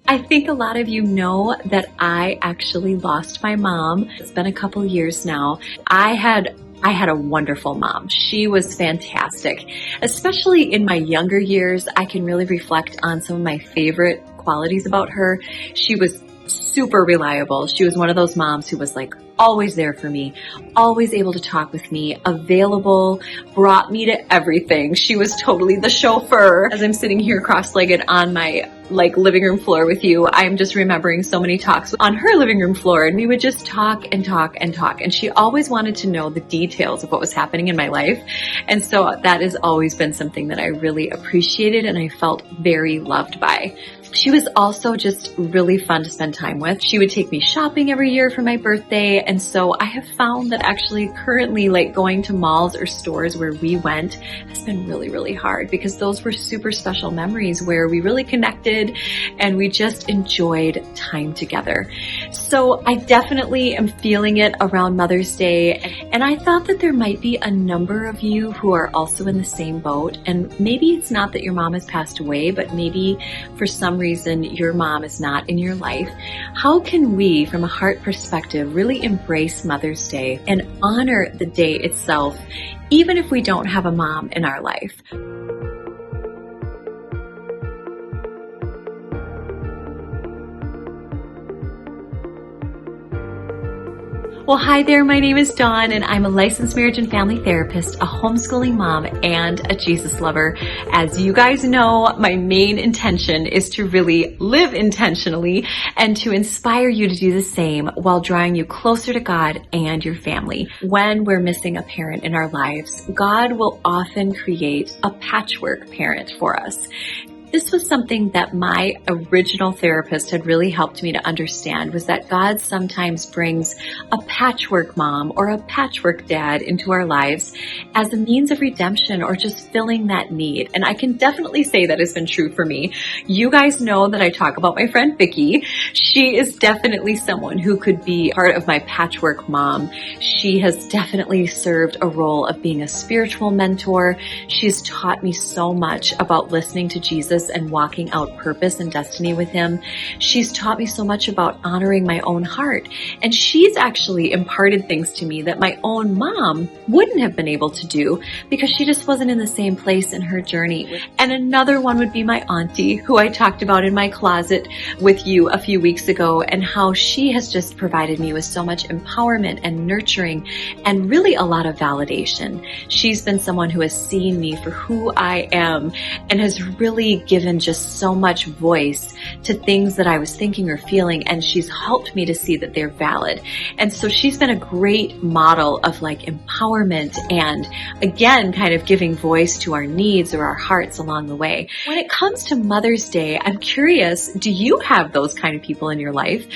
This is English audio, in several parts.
I think a lot of you know that I actually lost my mom. It's been a couple years now. I had a wonderful mom. She was fantastic. Especially in my younger years, I can really reflect on some of my favorite qualities about her. She was super reliable. She was one of those moms who was like always there for me, always able to talk with me, available, brought me to everything. She was totally the chauffeur. As I'm sitting here cross-legged on my living room floor with you, I'm just remembering so many talks on her living room floor, and we would just talk and talk and talk. And she always wanted to know the details of what was happening in my life. And so that has always been something that I really appreciated and I felt very loved by. She was also just really fun to spend time with. She would take me shopping every year for my birthday. And so I have found that actually currently going to malls or stores where we went has been really, really hard because those were super special memories where we really connected and we just enjoyed time together. So I definitely am feeling it around Mother's Day. And I thought that there might be a number of you who are also in the same boat. And maybe it's not that your mom has passed away, but maybe for some reason your mom is not in your life. How can we, from a heart perspective, really embrace Mother's Day and honor the day itself, even if we don't have a mom in our life? Well, hi there. My name is Dawn and I'm a licensed marriage and family therapist, a homeschooling mom, and a Jesus lover. As you guys know, my main intention is to really live intentionally and to inspire you to do the same while drawing you closer to God and your family. When we're missing a parent in our lives, God will often create a patchwork parent for us. This was something that my original therapist had really helped me to understand, was that God sometimes brings a patchwork mom or a patchwork dad into our lives as a means of redemption or just filling that need. And I can definitely say that has been true for me. You guys know that I talk about my friend Vicky. She is definitely someone who could be part of my patchwork mom. She has definitely served a role of being a spiritual mentor. She's taught me so much about listening to Jesus and walking out purpose and destiny with him. She's taught me so much about honoring my own heart. And she's actually imparted things to me that my own mom wouldn't have been able to do because she just wasn't in the same place in her journey. And another one would be my auntie, who I talked about in my closet with you a few weeks ago, and how she has just provided me with so much empowerment and nurturing and really a lot of validation. She's been someone who has seen me for who I am and has really given just so much voice to things that I was thinking or feeling, and she's helped me to see that they're valid. And so she's been a great model of empowerment and, again, kind of giving voice to our needs or our hearts along the way. When it comes to Mother's Day, I'm curious, do you have those kind of people in your life?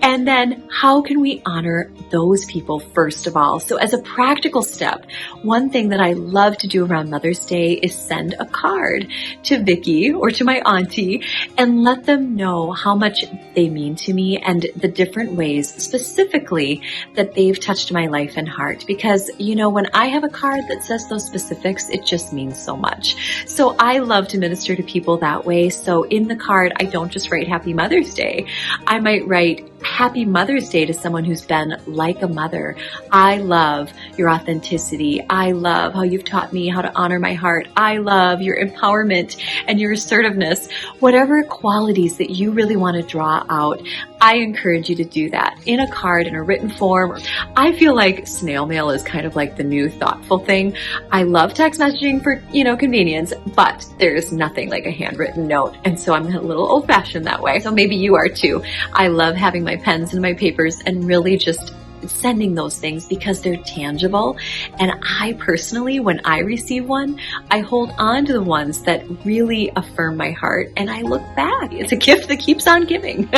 And then how can we honor those people first of all? So as a practical step, one thing that I love to do around Mother's Day is send a card to Vicky or to my auntie and let them know how much they mean to me and the different ways specifically that they've touched my life and heart. Because, when I have a card that says those specifics, it just means so much. So I love to minister to people that way. So in the card, I don't just write Happy Mother's Day. I might write Happy Mother's Day to someone who's been like a mother. I love your authenticity. I love how you've taught me how to honor my heart. I love your empowerment and your assertiveness. Whatever qualities that you really want to draw out, I encourage you to do that in a card, in a written form. I feel like snail mail is kind of like the new thoughtful thing. I love text messaging for, convenience, but there's nothing like a handwritten note. And so I'm a little old fashioned that way. So maybe you are too. I love having my pens and my papers and really just sending those things because they're tangible. And I personally, when I receive one, I hold on to the ones that really affirm my heart and I look back. It's a gift that keeps on giving.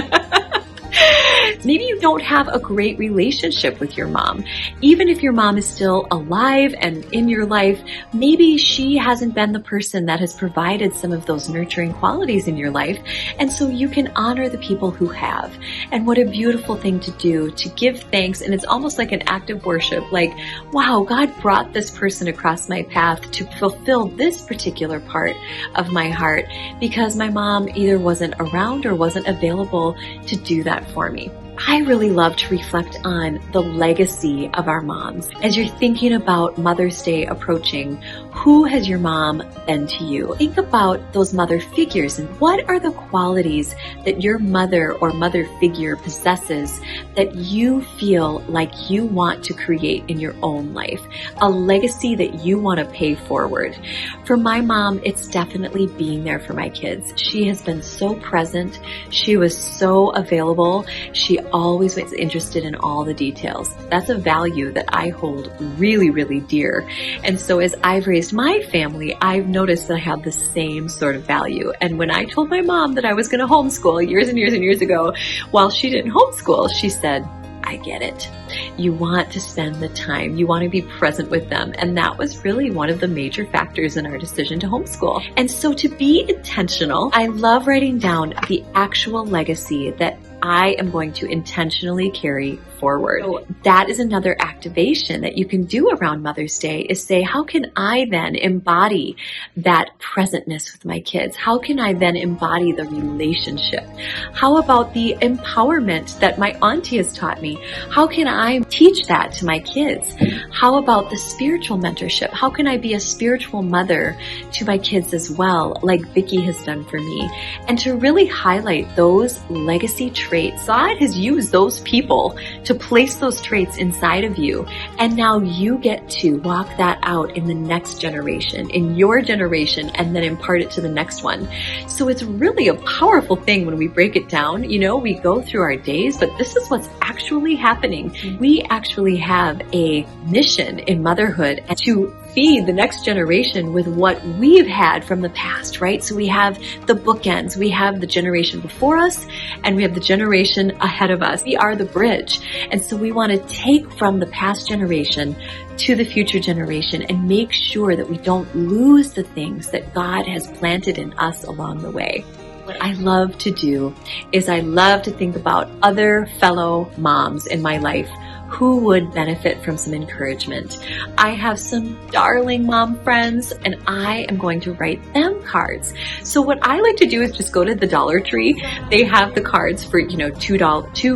Maybe you don't have a great relationship with your mom. Even if your mom is still alive and in your life, maybe she hasn't been the person that has provided some of those nurturing qualities in your life. And so you can honor the people who have. And what a beautiful thing to do, to give thanks. And it's almost like an act of worship. Like, wow, God brought this person across my path to fulfill this particular part of my heart because my mom either wasn't around or wasn't available to do that for me. I really love to reflect on the legacy of our moms. As you're thinking about Mother's Day approaching, who has your mom been to you? Think about those mother figures and what are the qualities that your mother or mother figure possesses that you feel like you want to create in your own life, a legacy that you want to pay forward. For my mom, it's definitely being there for my kids. She has been so present. She was so available. She always was interested in all the details. That's a value that I hold really, really dear. And so as I've raised my family, I've noticed that I have the same sort of value. And when I told my mom that I was going to homeschool years and years and years ago, while she didn't homeschool, she said, I get it. You want to spend the time. You want to be present with them. And that was really one of the major factors in our decision to homeschool. And so to be intentional, I love writing down the actual legacy that I am going to intentionally carry forward. So that is another activation that you can do around Mother's Day is say, how can I then embody that presentness with my kids? How can I then embody the relationship? How about the empowerment that my auntie has taught me? How can I teach that to my kids? How about the spiritual mentorship? How can I be a spiritual mother to my kids as well, like Vicki has done for me? And to really highlight those legacy traits. God has used those people to place those traits inside of you. And now you get to walk that out in the next generation, in your generation, and then impart it to the next one. So it's really a powerful thing when we break it down. You know, we go through our days, but this is what's actually happening. We actually have a mission in motherhood to feed the next generation with what we've had from the past, right? So we have the bookends. We have the generation before us and we have the generation ahead of us. We are the bridge. And so we want to take from the past generation to the future generation and make sure that we don't lose the things that God has planted in us along the way. What I love to do is I love to think about other fellow moms in my life who would benefit from some encouragement. I have some darling mom friends and I am going to write them cards. So what I like to do is just go to the Dollar Tree. They have the cards for, two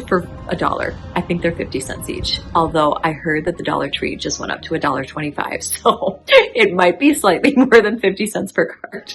for $1. I think they're 50 cents each. Although I heard that the Dollar Tree just went up to $1.25. So it might be slightly more than 50 cents per card.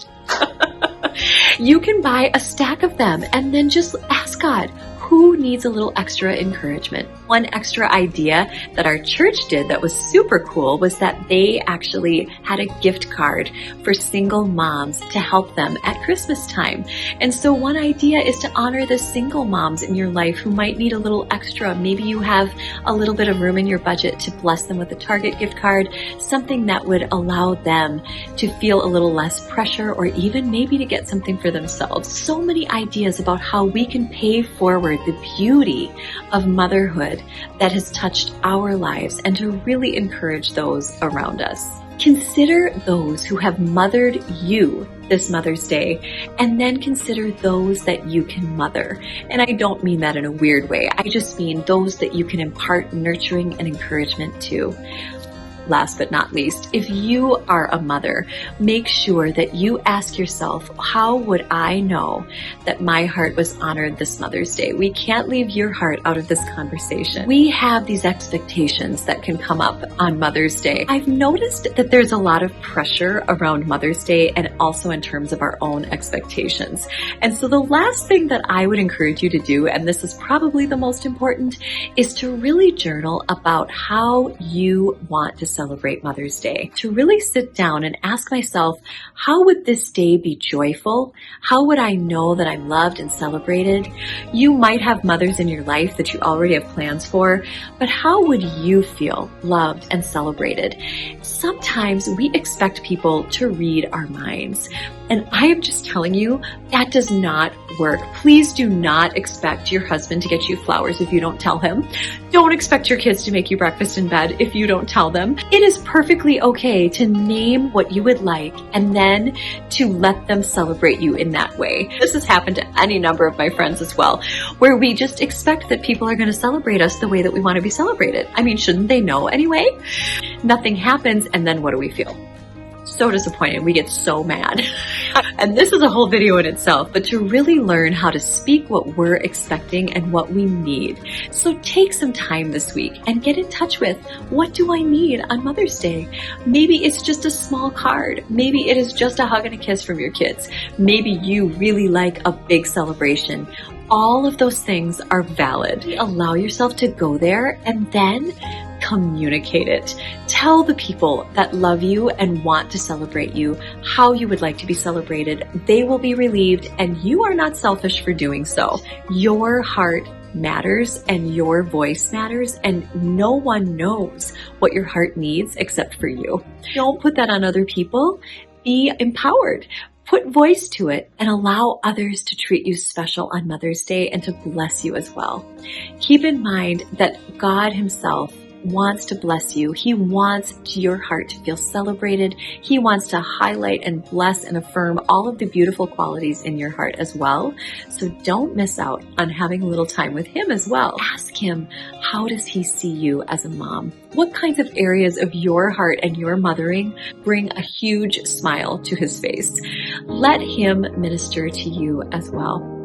You can buy a stack of them and then just ask God, who needs a little extra encouragement? One extra idea that our church did that was super cool was that they actually had a gift card for single moms to help them at Christmas time. And so one idea is to honor the single moms in your life who might need a little extra. Maybe you have a little bit of room in your budget to bless them with a Target gift card, something that would allow them to feel a little less pressure or even maybe to get something for themselves. So many ideas about how we can pay forward the beauty of motherhood that has touched our lives and to really encourage those around us. Consider those who have mothered you this Mother's Day, and then consider those that you can mother. And I don't mean that in a weird way. I just mean those that you can impart nurturing and encouragement to. Last but not least, if you are a mother, make sure that you ask yourself, how would I know that my heart was honored this Mother's Day? We can't leave your heart out of this conversation. We have these expectations that can come up on Mother's Day. I've noticed that there's a lot of pressure around Mother's Day and also in terms of our own expectations. And so the last thing that I would encourage you to do, and this is probably the most important, is to really journal about how you want to celebrate Mother's Day, to really sit down and ask myself, how would this day be joyful? How would I know that I'm loved and celebrated? You might have mothers in your life that you already have plans for, but how would you feel loved and celebrated? Sometimes we expect people to read our minds. And I am just telling you, that does not work. Please do not expect your husband to get you flowers if you don't tell him. Don't expect your kids to make you breakfast in bed if you don't tell them. It is perfectly okay to name what you would like and then to let them celebrate you in that way. This has happened to any number of my friends as well, where we just expect that people are going to celebrate us the way that we want to be celebrated. I mean, shouldn't they know anyway? Nothing happens, and then what do we feel? So disappointed. We get so mad. And this is a whole video in itself, but to really learn how to speak what we're expecting and what we need. So take some time this week and get in touch with, what do I need on Mother's Day? Maybe it's just a small card. Maybe it is just a hug and a kiss from your kids. Maybe you really like a big celebration. All of those things are valid. Allow yourself to go there and then communicate it. Tell the people that love you and want to celebrate you how you would like to be celebrated. They will be relieved, and you are not selfish for doing so. Your heart matters and your voice matters, and no one knows what your heart needs except for you. Don't put that on other people. Be empowered. Put voice to it and allow others to treat you special on Mother's Day and to bless you as well. Keep in mind that God Himself wants to bless you. He wants your heart to feel celebrated. He wants to highlight and bless and affirm all of the beautiful qualities in your heart as well. So don't miss out on having a little time with Him as well. Ask Him, how does He see you as a mom? What kinds of areas of your heart and your mothering bring a huge smile to His face? Let Him minister to you as well.